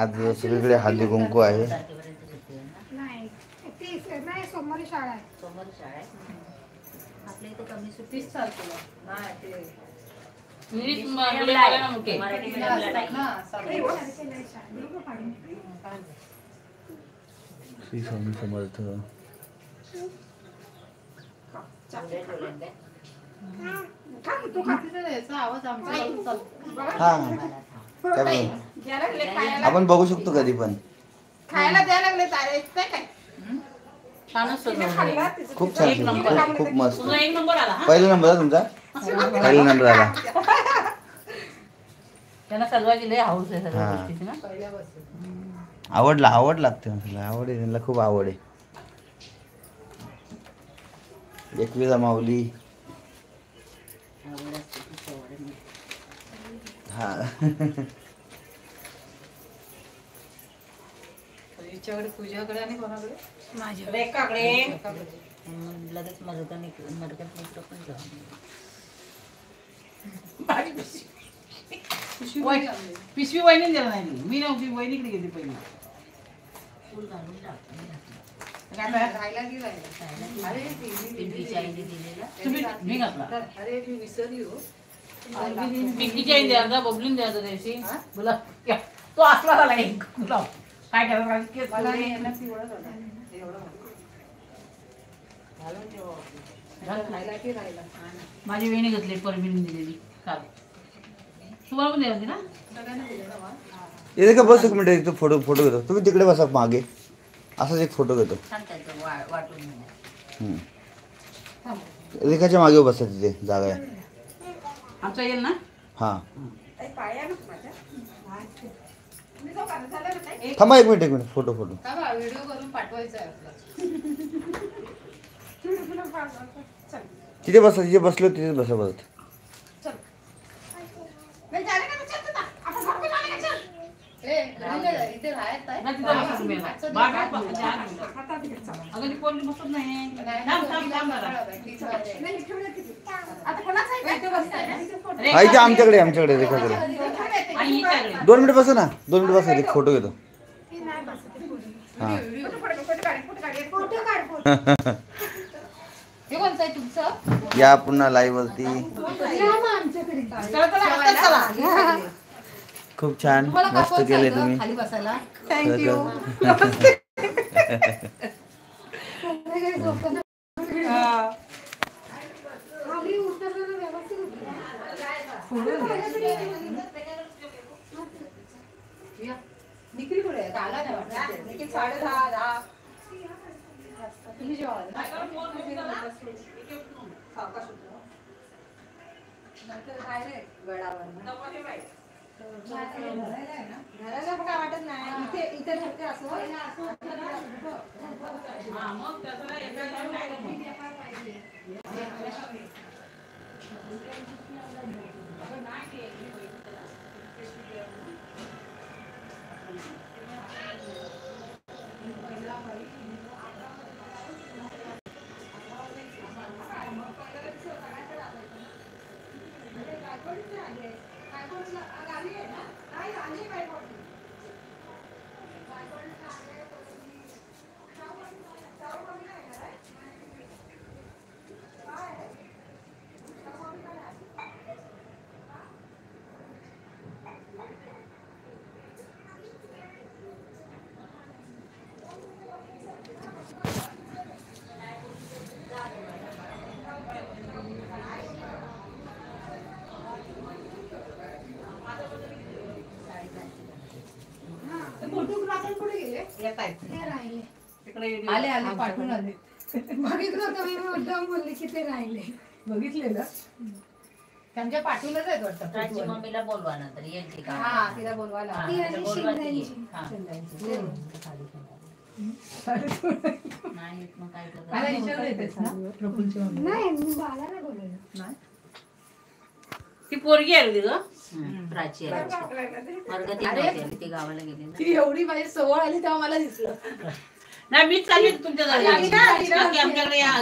आज सगळीकडे हळदी कुंकू आहे. नाही सोमवारी शाळा आहे. आपल्या इथे कमी सुट्टीच चालते. श्री स्वामी समर्थ. आपण बघू शकतो कधी पण. खायला द्यायला लागले तारे काय खूप छान, खूप मस्त. पहिला नंबर आहे तुमचा. पहिला नंबर आला. त्यांना सजवायची लय हाऊस आहे सगळ्या गोष्टीची ना. आवड लागते मला. आवड आहे त्यांना, खूप आवड आहे. एकविरा माऊली. हा हिच्याकडे पूजाकडे आणि कोणाकडे माझ्याकडे एकाकडे लगेच मरकत मित्र पण पिशवी वहिनी दिला नाही. मी नव्हती, वहिनीकडे गेली पहिली. फुल घालून टाकून अरे मी विसरली हो. पिंकीच्या इंदी अर्धा बबलून द्यायचा त्याशी बोला तो असला झाला एक गुलाब. काय करायचं माझी वेणी घेतली परमिन दिलेली काल. तुम्हाला पण द्यायची ना. इथे का बस एक मिनिट. इथं फोटो घेतो. तुम्ही तिकडे बसा मागे. असाच एक फोटो घेतो. रेखाच्या मागे बसा. तिथे जागा आहे. आमचा येईल ना. हा थांबा एक मिनिट. फोटो व्हिडिओ करून पाठवायचा आहे आपला. तिथे बसा. तिथे बसलो तिथे बसा बसत. आमच्याकडे रेखाकडे. 2 मिनिट बसा ना. 2 मिनिट बसा. एक फोटो घेतो. या पुन्हा लाईव्ह वरती. खूप छान मस्त केले तुम्ही. खाली बसायला थँक्यू. निखिल कुठे आला नाही वाटत. निखिल 10:30 तुम्ही जेव्हा घराला काय वाटत नाही. इथे ठरते असं. आले आले पाठवून आले. बघितलं होतं मी मुद्दाम बोलले की ते राहिले. बघितलेलं त्यांच्या पाठवूनच आहेत वाटतं. मम्मीला बोलवा नंतर येईल. हा तिला बोलवायला. ती पोरगी आहे ग प्राची आहे. ती गावाला गेली. ती एवढी माझी सवय आली तेव्हा मला दिसलं. नाही मीच चालली तुमच्या घरी. आमच्याकडे या.